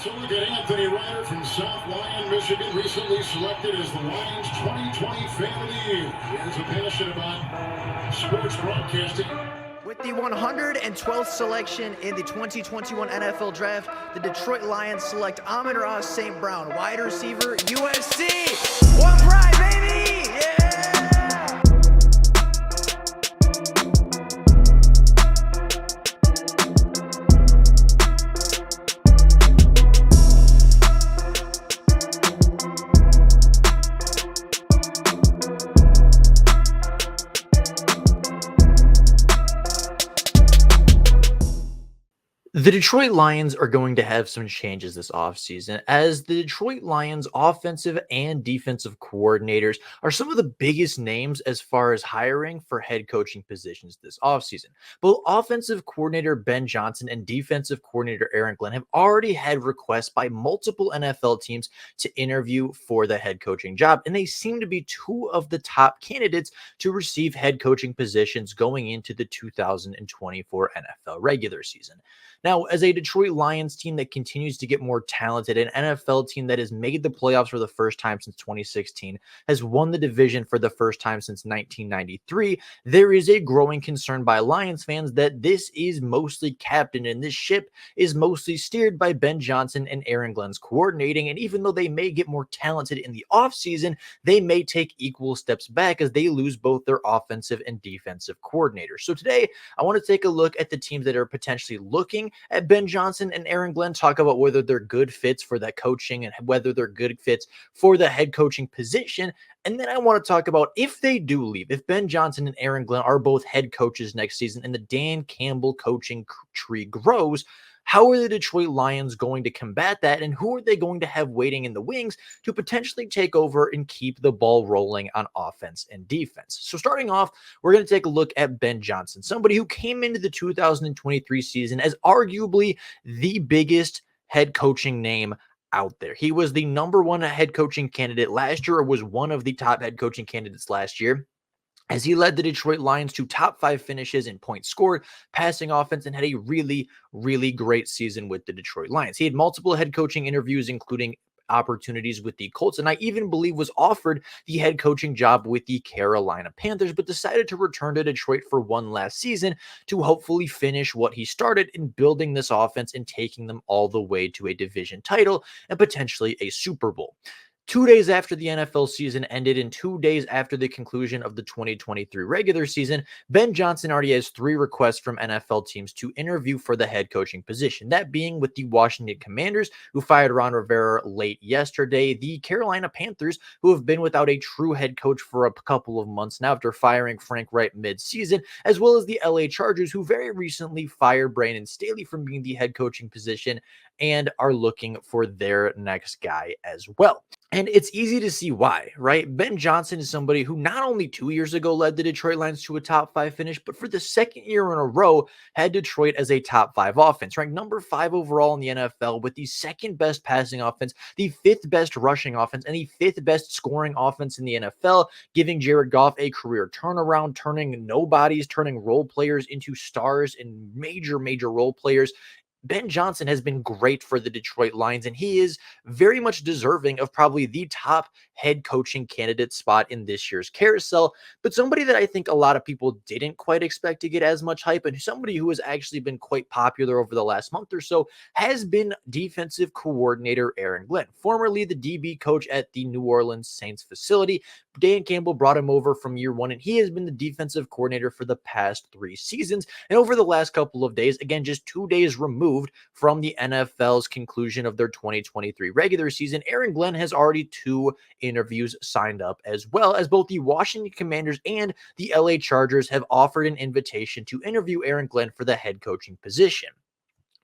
So look at Anthony Ryder from South Lyon, Michigan, recently selected as the Lions 2020 Fan of the Year. He has a passion about sports broadcasting. With the 112th selection in the 2021 NFL Draft, the Detroit Lions select Amon-Ra St. Brown, wide receiver, USC. One pride, baby! Yeah! The Detroit Lions are going to have some changes this offseason, as the Detroit Lions offensive and defensive coordinators are some of the biggest names as far as hiring for head coaching positions this offseason. Both offensive coordinator Ben Johnson and defensive coordinator Aaron Glenn have already had requests by multiple NFL teams to interview for the head coaching job, and they seem to be two of the top candidates to receive head coaching positions going into the 2024 NFL regular season. Now, as a Detroit Lions team that continues to get more talented, an NFL team that has made the playoffs for the first time since 2016, has won the division for the first time since 1993, there is a growing concern by Lions fans that this is mostly captained and this ship is mostly steered by Ben Johnson and Aaron Glenn's coordinating. And even though they may get more talented in the offseason, they may take equal steps back as they lose both their offensive and defensive coordinators. So today, I want to take a look at the teams that are potentially looking at Ben Johnson and Aaron Glenn, talk about whether they're good fits for that coaching and whether they're good fits for the head coaching position. And then I want to talk about if they do leave, if Ben Johnson and Aaron Glenn are both head coaches next season and the Dan Campbell coaching tree grows, how are the Detroit Lions going to combat that? And who are they going to have waiting in the wings to potentially take over and keep the ball rolling on offense and defense? So starting off, we're going to take a look at Ben Johnson, somebody who came into the 2023 season as arguably the biggest head coaching name out there. He was the number one head coaching candidate last year, or was one of the top head coaching candidates last year, as he led the Detroit Lions to top 5 finishes in points scored, passing offense, and had a really, really great season with the Detroit Lions. He had multiple head coaching interviews, including opportunities with the Colts, and I even believe was offered the head coaching job with the Carolina Panthers, but decided to return to Detroit for one last season to hopefully finish what he started in building this offense and taking them all the way to a division title and potentially a Super Bowl. 2 days after the NFL season ended and 2 days after the conclusion of the 2023 regular season, Ben Johnson already has 3 requests from NFL teams to interview for the head coaching position. That being with the Washington Commanders, who fired Ron Rivera late yesterday, the Carolina Panthers, who have been without a true head coach for a couple of months now after firing Frank Reich mid-season, as well as the LA Chargers, who very recently fired Brandon Staley from being the head coaching position and are looking for their next guy as well. And it's easy to see why, right? Ben Johnson is somebody who not only 2 years ago led the Detroit Lions to a top 5 finish, but for the second year in a row had Detroit as a top 5 offense, ranked number 5 overall in the NFL with the second best passing offense, the 5th best rushing offense, and the 5th best scoring offense in the NFL, giving Jared Goff a career turnaround, turning nobodies, turning role players into stars and major role players. Ben Johnson has been great for the Detroit Lions, and he is very much deserving of probably the top head coaching candidate spot in this year's carousel, but somebody that I think a lot of people didn't quite expect to get as much hype, and somebody who has actually been quite popular over the last month or so, has been defensive coordinator Aaron Glenn, formerly the DB coach at the New Orleans Saints facility. Dan Campbell brought him over from year 1, and he has been the defensive coordinator for the past 3 seasons. And over the last couple of days, again, just 2 days removed from the NFL's conclusion of their 2023 regular season, Aaron Glenn has already 2 interviews signed up, as well as both the Washington Commanders and the LA Chargers have offered an invitation to interview Aaron Glenn for the head coaching position.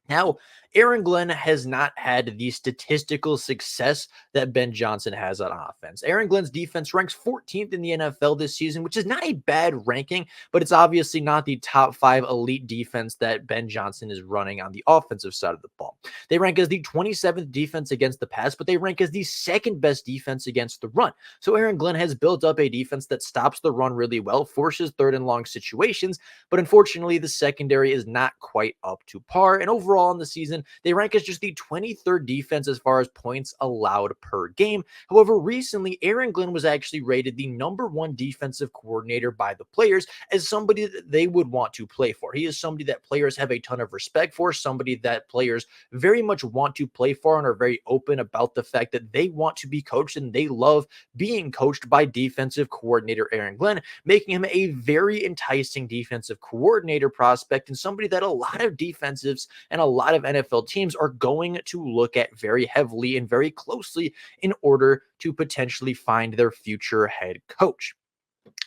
Now, Aaron Glenn has not had the statistical success that Ben Johnson has on offense. Aaron Glenn's defense ranks 14th in the NFL this season, which is not a bad ranking, but it's obviously not the top 5 elite defense that Ben Johnson is running on the offensive side of the ball. They rank as the 27th defense against the pass, but they rank as the 2nd best defense against the run. So Aaron Glenn has built up a defense that stops the run really well, forces 3rd and long situations, but unfortunately the secondary is not quite up to par, and overall overall in the season, they rank as just the 23rd defense as far as points allowed per game. However, recently, Aaron Glenn was actually rated the #1 defensive coordinator by the players as somebody that they would want to play for. He is somebody that players have a ton of respect for, somebody that players very much want to play for and are very open about the fact that they want to be coached and they love being coached by defensive coordinator Aaron Glenn, making him a very enticing defensive coordinator prospect and somebody that a lot of defensives and a lot of NFL teams are going to look at very heavily and very closely in order to potentially find their future head coach.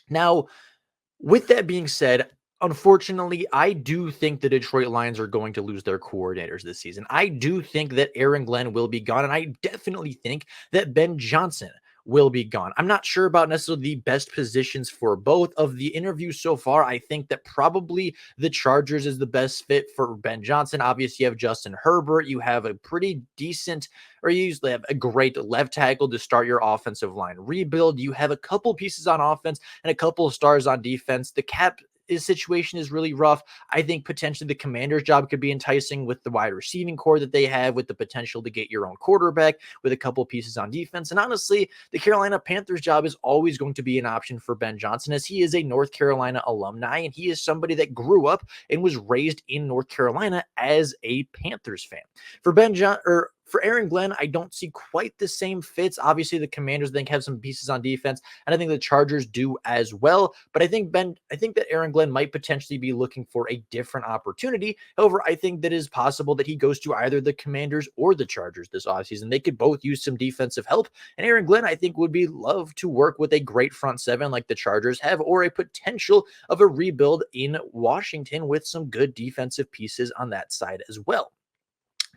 Now, with that being said, unfortunately, I do think the Detroit Lions are going to lose their coordinators this season. I do think that Aaron Glenn will be gone, and I definitely think that Ben Johnson will be gone. I'm not sure about necessarily the best positions for both of the interviews so far. I think that probably the Chargers is the best fit for Ben Johnson. Obviously, you have Justin Herbert. You have a pretty decent, or you usually have a great left tackle to start your offensive line rebuild. You have a couple pieces on offense and a couple of stars on defense. The cap situation is really rough. I think potentially the Commander's job could be enticing with the wide receiving core that they have, with the potential to get your own quarterback with a couple pieces on defense. And honestly, the Carolina Panthers job is always going to be an option for Ben Johnson, as he is a North Carolina alumni and he is somebody that grew up and was raised in North Carolina as a Panthers fan. For Aaron Glenn, I don't see quite the same fits. Obviously, the Commanders, I think, have some pieces on defense, and I think the Chargers do as well. But I think that Aaron Glenn might potentially be looking for a different opportunity. However, I think that it is possible that he goes to either the Commanders or the Chargers this offseason. They could both use some defensive help. And Aaron Glenn, I think, would be love to work with a great front seven like the Chargers have, or a potential of a rebuild in Washington with some good defensive pieces on that side as well.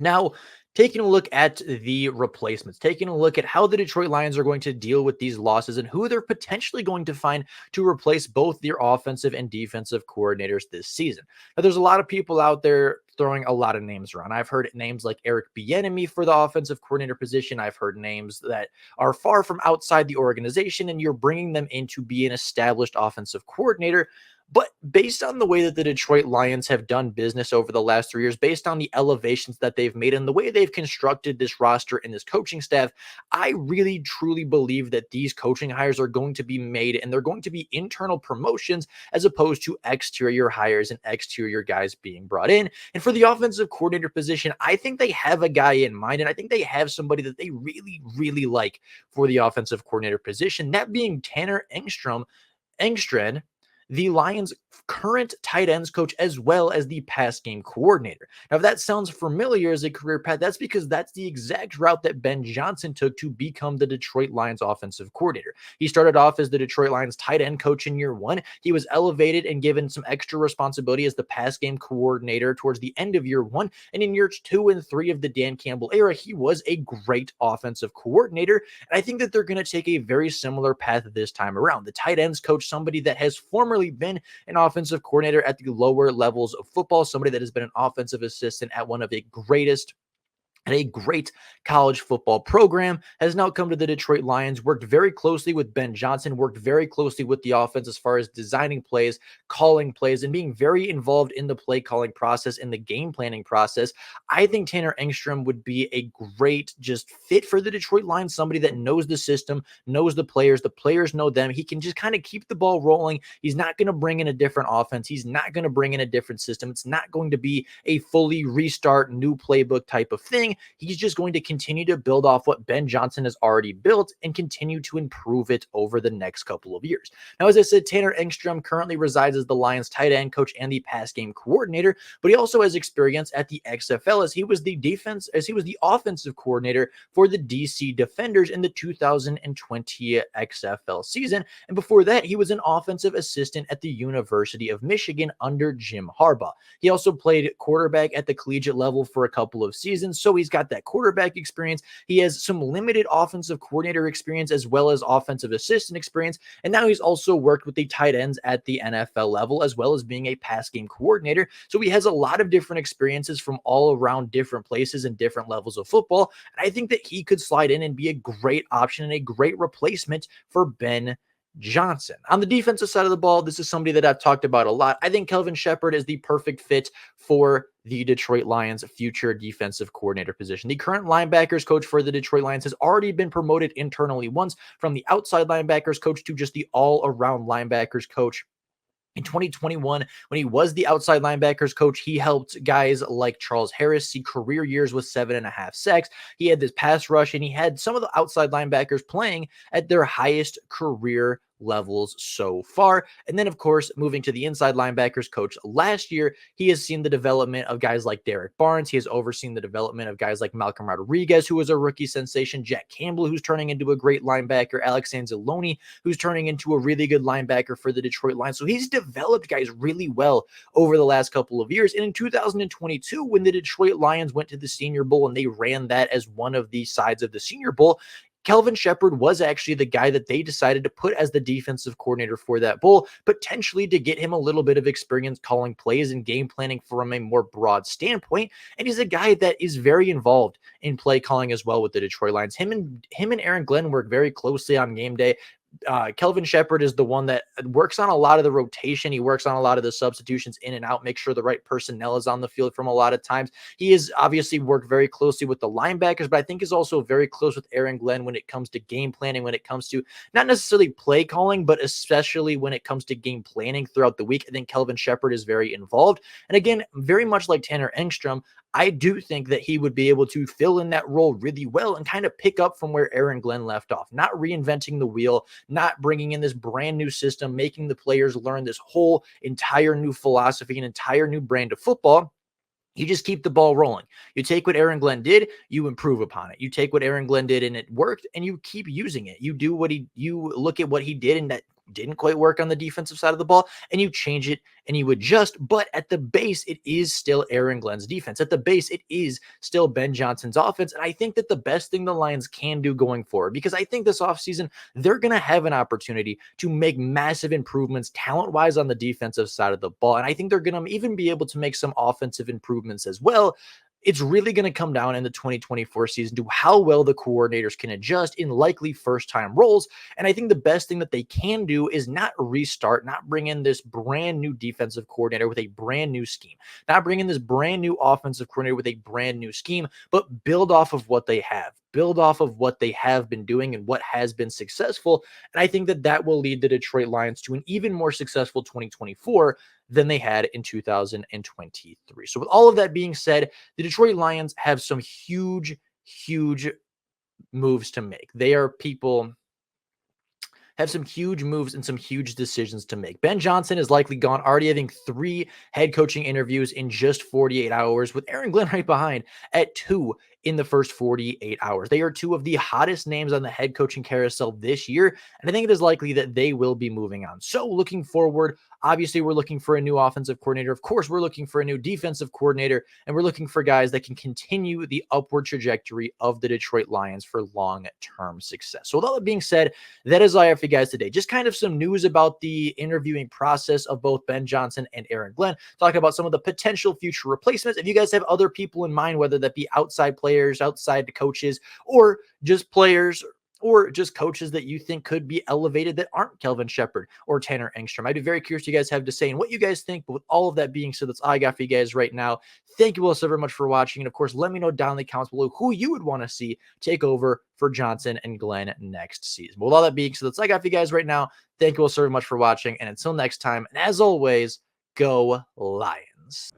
Now, taking a look at the replacements, taking a look at how the Detroit Lions are going to deal with these losses and who they're potentially going to find to replace both their offensive and defensive coordinators this season. Now, there's a lot of people out there throwing a lot of names around. I've heard names like Eric Bieniemy for the offensive coordinator position. I've heard names that are far from outside the organization, and you're bringing them in to be an established offensive coordinator. But based on the way that the Detroit Lions have done business over the last 3 years, based on the elevations that they've made and the way they've constructed this roster and this coaching staff, I really truly believe that these coaching hires are going to be made and they're going to be internal promotions as opposed to exterior hires and exterior guys being brought in. And for the offensive coordinator position, I think they have a guy in mind, and I think they have somebody that they really, really like for the offensive coordinator position, that being Tanner Engstrand, the Lions' current tight ends coach, as well as the pass game coordinator. Now, if that sounds familiar as a career path, that's because that's the exact route that Ben Johnson took to become the Detroit Lions offensive coordinator. He started off as the Detroit Lions tight end coach in year one. He was elevated and given some extra responsibility as the pass game coordinator towards the end of year one. And in years 2 and 3 of the Dan Campbell era, he was a great offensive coordinator. And I think that they're going to take a very similar path this time around. The tight ends coach, somebody that has formerly been an offensive coordinator at the lower levels of football, somebody that has been an offensive assistant at one of the greatest and a great college football program, has now come to the Detroit Lions, worked very closely with Ben Johnson, worked very closely with the offense as far as designing plays, calling plays, and being very involved in the play calling process and the game planning process. I think Tanner Engstrom would be a great just fit for the Detroit Lions, somebody that knows the system, knows the players know them. He can just kind of keep the ball rolling. He's not going to bring in a different offense. He's not going to bring in a different system. It's not going to be a fully restart, new playbook type of thing. He's just going to continue to build off what Ben Johnson has already built and continue to improve it over the next couple of years. Now, as I said, Tanner Engstrom currently resides as the Lions tight end coach and the pass game coordinator, but he also has experience at the XFL as he was the offensive coordinator for the DC Defenders in the 2020 XFL season. And before that, he was an offensive assistant at the University of Michigan under Jim Harbaugh. He also played quarterback at the collegiate level for a couple of seasons, so he's got that quarterback experience. He has some limited offensive coordinator experience as well as offensive assistant experience. And now he's also worked with the tight ends at the NFL level, as well as being a pass game coordinator. So he has a lot of different experiences from all around different places and different levels of football. And I think that he could slide in and be a great option and a great replacement for Ben Johnson. On the defensive side of the ball, this is somebody that I've talked about a lot. I think Kelvin Shepherd is the perfect fit for the Detroit Lions' future defensive coordinator position. The current linebackers coach for the Detroit Lions has already been promoted internally once from the outside linebackers coach to just the all-around linebackers coach. In 2021, when he was the outside linebackers coach, he helped guys like Charles Harris see career years with 7.5 sacks. He had this pass rush, and he had some of the outside linebackers playing at their highest career levels so far. And then, of course, moving to the inside linebackers coach last year, he has seen the development of guys like Derek Barnes. He has overseen the development of guys like Malcolm Rodriguez, who was a rookie sensation, Jack Campbell, who's turning into a great linebacker, Alex Anzalone, who's turning into a really good linebacker for the Detroit Lions. So he's developed guys really well over the last couple of years. And in 2022, when the Detroit Lions went to the Senior Bowl and they ran that as one of the sides of the Senior Bowl, Kelvin Shepherd was actually the guy that they decided to put as the defensive coordinator for that bowl, potentially to get him a little bit of experience calling plays and game planning from a more broad standpoint. And he's a guy that is very involved in play calling as well with the Detroit Lions. Him and Aaron Glenn work very closely on game day. Kelvin Shepherd is the one that works on a lot of the rotation. He works on a lot of the substitutions in and out, make sure the right personnel is on the field from a lot of times. He has obviously worked very closely with the linebackers, but I think is also very close with Aaron Glenn when it comes to game planning, when it comes to not necessarily play calling, but especially when it comes to game planning throughout the week. I think Kelvin Shepherd is very involved. And again, very much like Tanner Engstrom, I do think that he would be able to fill in that role really well and kind of pick up from where Aaron Glenn left off, not reinventing the wheel, not bringing in this brand new system, making the players learn this whole entire new philosophy, an entire new brand of football. You just keep the ball rolling. You take what Aaron Glenn did, you improve upon it. You take what Aaron Glenn did and it worked, and you keep using it. You look at what he did and that didn't quite work on the defensive side of the ball, and you change it and you adjust. But at the base, it is still Aaron Glenn's defense. At the base, it is still Ben Johnson's offense. And I think that the best thing the Lions can do going forward, because I think this offseason, they're going to have an opportunity to make massive improvements talent-wise on the defensive side of the ball. And I think they're going to even be able to make some offensive improvements as well. It's really going to come down in the 2024 season to how well the coordinators can adjust in likely first-time roles. And I think the best thing that they can do is not restart, not bring in this brand new defensive coordinator with a brand new scheme, not bring in this brand new offensive coordinator with a brand new scheme, but build off of what they have. Build off of what they have been doing and what has been successful. And I think that that will lead the Detroit Lions to an even more successful 2024 than they had in 2023. So with all of that being said, the Detroit Lions have some huge moves to make. They are people have some huge moves and some huge decisions to make. Ben Johnson is likely gone, already having 3 head coaching interviews in just 48 hours, with Aaron Glenn right behind at 2 in the first 48 hours. They are 2 of the hottest names on the head coaching carousel this year, and I think it is likely that they will be moving on. So looking forward, obviously we're looking for a new offensive coordinator. Of course, we're looking for a new defensive coordinator, and we're looking for guys that can continue the upward trajectory of the Detroit Lions for long-term success. So with all that being said, that is all I have for you guys today. Just kind of some news about the interviewing process of both Ben Johnson and Aaron Glenn, talking about some of the potential future replacements. If you guys have other people in mind, whether that be outside players, outside coaches, or just players or just coaches that you think could be elevated that aren't Kelvin Shepherd or Tanner Engstrom, I'd be very curious what you guys have to say and what you guys think. But with all of that being said, that's all I got for you guys right now. Thank you all so very much for watching. And of course, let me know down in the comments below who you would want to see take over for Johnson and Glenn next season. But with all that being said, that's all I got for you guys right now. Thank you all so very much for watching. And until next time, and as always, go Lions.